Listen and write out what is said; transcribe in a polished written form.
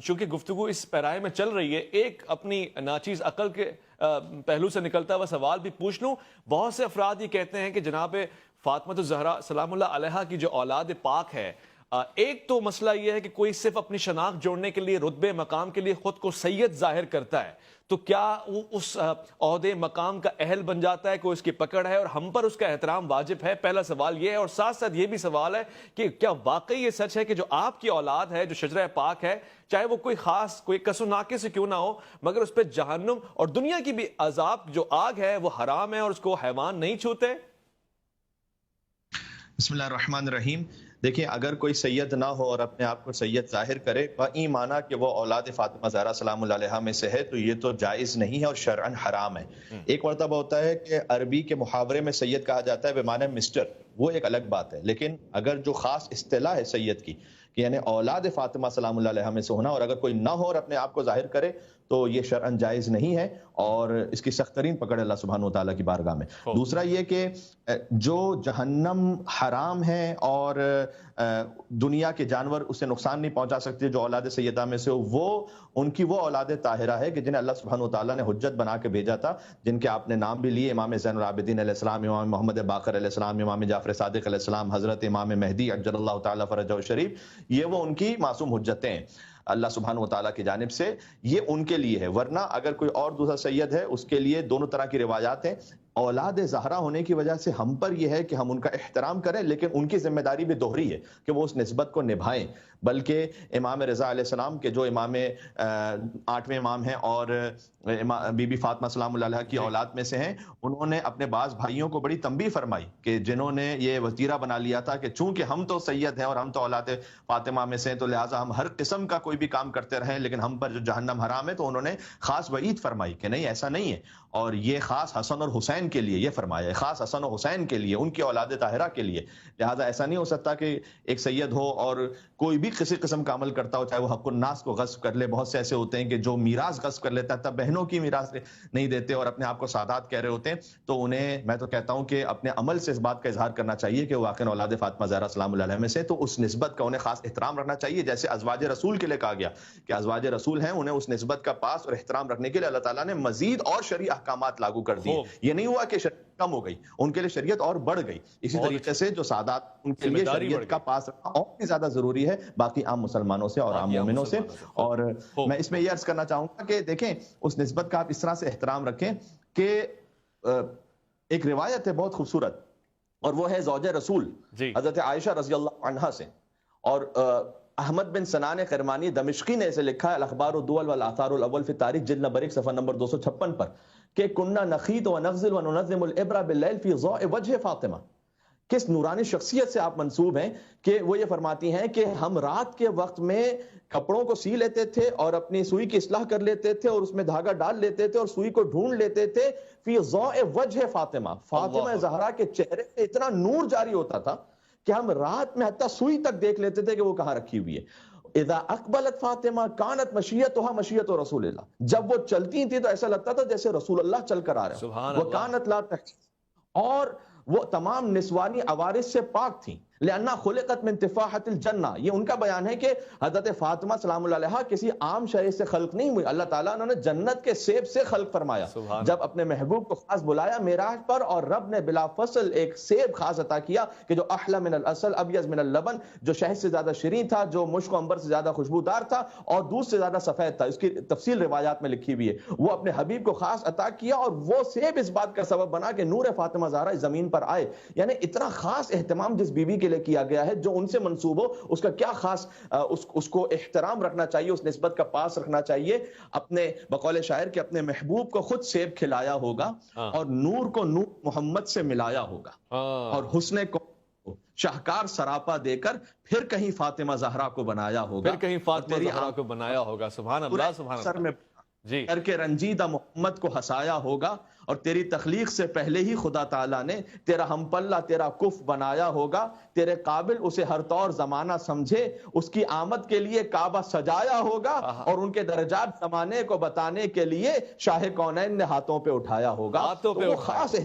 چونکہ گفتگو اس پیرائے میں چل رہی ہے، ایک اپنی ناچیز عقل کے پہلو سے نکلتا ہوا سوال بھی پوچھ لوں۔ بہت سے افراد یہ کہتے ہیں کہ جناب فاطمہ الزہرا سلام اللہ علیہا کی جو اولاد پاک ہے، ایک تو مسئلہ یہ ہے کہ کوئی صرف اپنی شناخت جوڑنے کے لیے، رتبے مقام کے لیے خود کو سید ظاہر کرتا ہے، تو کیا وہ اس عہدے مقام کا اہل بن جاتا ہے؟ کوئی اس کی پکڑ ہے اور ہم پر اس کا احترام واجب ہے؟ پہلا سوال یہ ہے، اور ساتھ ساتھ یہ بھی سوال ہے کہ کیا واقعی یہ سچ ہے کہ جو آپ کی اولاد ہے، جو شجرہ پاک ہے، چاہے وہ کوئی خاص کوئی کس و ناقص سے کیوں نہ ہو، مگر اس پہ جہنم اور دنیا کی بھی عذاب جو آگ ہے وہ حرام ہے اور اس کو حیوان نہیں چھوتے؟ بسم اللہ الرحمن الرحیم۔ دیکھیں، اگر کوئی سید نہ ہو اور اپنے آپ کو سید ظاہر کرے مانا کہ وہ اولاد فاطمہ زہرا سلام اللہ علیہا میں سے ہے، تو یہ تو جائز نہیں ہے اور شرعاً حرام ہے۔ ایک مرتبہ ہوتا ہے کہ عربی کے محاورے میں سید کہا جاتا ہے بمعنی مسٹر، وہ ایک الگ بات ہے، لیکن اگر جو خاص اصطلاح ہے سید کی کہ یعنی اولاد فاطمہ سلام اللہ علیہا میں سے ہونا، اور اگر کوئی نہ ہو اور اپنے آپ کو ظاہر کرے تو یہ شرعاً جائز نہیں ہے اور اس کی سخت ترین پکڑ اللہ سبحانہ و تعالیٰ کی بارگاہ میں۔ دوسرا یہ کہ جو جہنم حرام ہے اور دنیا کے جانور اسے نقصان نہیں پہنچا سکتے جو اولاد سیدہ میں سے ہو، وہ ان کی وہ اولاد طاہرہ ہے کہ جنہیں اللہ سبحانہ و تعالیٰ نے حجت بنا کے بھیجا تھا، جن کے آپ نے نام بھی لیے، امام زین العابدین علیہ السلام، امام محمد باقر علیہ السلام، امام جعفر صادق علیہ السلام، حضرت امام مہدی عجل اللہ تعالیٰ فرجہ الشریف۔ یہ وہ ان کی معصوم حجتیں ہیں اللہ سبحانہ و تعالیٰ کی جانب سے، یہ ان کے لیے ہے۔ ورنہ اگر کوئی اور دوسرا سید ہے، اس کے لیے دونوں طرح کی روایات ہیں۔ اولاد زہرا ہونے کی وجہ سے ہم پر یہ ہے کہ ہم ان کا احترام کریں، لیکن ان کی ذمہ داری بھی دوہری ہے کہ وہ اس نسبت کو نبھائیں۔ بلکہ امام رضا علیہ السلام کے جو امام 8ویں امام ہیں اور بی بی فاطمہ سلام اللہ علیہا کی اولاد میں سے ہیں، انہوں نے اپنے بعض بھائیوں کو بڑی تنبیہ فرمائی کہ جنہوں نے یہ وتیرہ بنا لیا تھا کہ چونکہ ہم تو سید ہیں اور ہم تو اولاد فاطمہ میں سے ہیں، تو لہٰذا ہم ہر قسم کا کوئی بھی کام کرتے رہیں لیکن ہم پر جو جہنم حرام ہے، تو انہوں نے خاص وعید فرمائی کہ نہیں، ایسا نہیں ہے، اور یہ خاص حسن اور حسین کے لیے یہ فرمایا ہے، خاص حسن و حسین کے لیے، ان کی اولاد طاہرہ کے لیے۔ لہٰذا ایسا نہیں ہو سکتا کہ ایک سید ہو اور کوئی بھی کسی قسم کا عمل کرتا ہو، چاہے وہ حق الناس کو غصب کر لے۔ بہت سے ایسے ہوتے ہیں کہ جو میراث غصب کر لیتا ہے، تب بہنوں کی میراث نہیں دیتے اور اپنے آپ کو سادات کہہ رہے ہوتے ہیں، تو انہیں میں تو کہتا ہوں کہ اپنے عمل سے اس بات کا اظہار کرنا چاہیے کہ واقعی اولاد فاطمہ زہرا سلام اللہ علیہ میں سے، تو اس نسبت کا انہیں خاص احترام رکھنا چاہیے، جیسے ازواج رسول کے لیے کہا گیا کہ ازواج رسول ہیں، انہیں اس نسبت کا پاس اور احترام رکھنے کے لیے اللہ تعالیٰ نے مزید اور شرعی احکامات لاگو کر دیے۔ یہ نہیں ہوا کہ شریعت کم ہو گئی، ان کے لیے شریعت اور بڑھ گئی۔ اسی طریقے سے جو سادات ان کے لیے شریعت کا پاس رکھنا اور بھی زیادہ ضروری ہے باقی عام مسلمانوں سے اور عام مومنوں سے۔ اور میں اس میں یہ عرض کرنا چاہوں گا کہ دیکھیں، اس نسبت کا آپ اس طرح سے احترام رکھیں کہ ایک روایت ہے بہت خوبصورت، اور وہ ہے زوج رسول حضرت عائشہ رضی اللہ عنہا سے، اور احمد بن سنان کرمانی دمشقی نے اسے لکھا ہے الاخبار الدول والآثار الاول فی تاریخ جلد نمبر 1 صفحہ نمبر 256 پر کہ کننا نخیط ونغزل وننظم الابر باللیل فی ضوء وجہ فاطمہ۔ کس نورانی شخصیت سے آپ منسوب ہیں کہ وہ یہ فرماتی ہیں کہ ہم رات کے وقت میں کپڑوں کو سی لیتے تھے اور اپنی سوئی کی اصلاح کر لیتے تھے اور اس میں دھاگا ڈال لیتے تھے اور سوئی کو ڈھونڈ لیتے تھے فی ضوء وجہ فاطمہ، فاطمہ زہرا کے چہرے سے اتنا نور جاری ہوتا تھا کہ ہم رات میں حتیٰ سوئی تک دیکھ لیتے تھے کہ وہ کہاں رکھی ہوئی ہے۔ اذا اقبلت فاطمہ کانت مشیتها مشیت رسول اللہ، جب وہ چلتی تھی تو ایسا لگتا تھا جیسے رسول اللہ چل کر آ رہے ہیں۔ وہ کانت لا تحس، اور وہ تمام نسوانی عوارض سے پاک تھیں، لأنها خلقت من تفاحت الجنہ۔ یہ ان کا بیان ہے کہ حضرت فاطمہ سلام اللہ علیہا کسی عام شے سے خلق نہیں ہوئی، اللہ تعالیٰ نے جنت کے سیب سے خلق فرمایا۔ جب اپنے محبوب کو خاص بلایا معراج پر، اور رب نے بلا فصل ایک سیب خاص عطا کیا کہ جو احلی من العسل ابیض من اللبن، جو شہد سے زیادہ شیریں تھا، جو مشک و عنبر سے زیادہ خوشبودار تھا اور دودھ سے زیادہ سفید تھا۔ اس کی تفصیل روایات میں لکھی ہوئی ہے۔ وہ اپنے حبیب کو خاص عطا کیا اور وہ سیب اس بات کا سبب بنا کہ نور فاطمہ زہرا اس زمین پر آئے۔ یعنی اتنا خاص اہتمام جس بیوی کے لیے کیا گیا ہے جو ان سے منسوب ہو، اس کا کیا خاص اس کو احترام رکھنا چاہیے، اس نسبت کا پاس رکھنا چاہیے۔ اپنے بقول شاعر کے اپنے محبوب کو خود سیب کھلایا ہوگا اور نور کو نور محمد سے ملایا ہوگا، اور حسن کو شاہکار سراپا دے کر پھر کہیں فاطمہ زہرا کو بنایا ہوگا، پھر کہیں فاطمہ زہرا کو بنایا ہوگا۔ سبحان اللہ، سبحان اللہ۔ جی، کر کے رنجیدہ محمد کو ہنسایا ہوگا، اور تیری تخلیق سے پہلے ہی خدا تعالیٰ نے تیرا ہم پلہ تیرا کف بنایا ہوگا، تیرے قابل اسے ہر طور زمانہ سمجھے، اس کی آمد کے لیے کعبہ سجایا ہوگا، اور ان کے درجات زمانے کو بتانے کے لیے شاہ کونین نے ہاتھوں پہ اٹھایا ہوگا۔ تو وہ خاص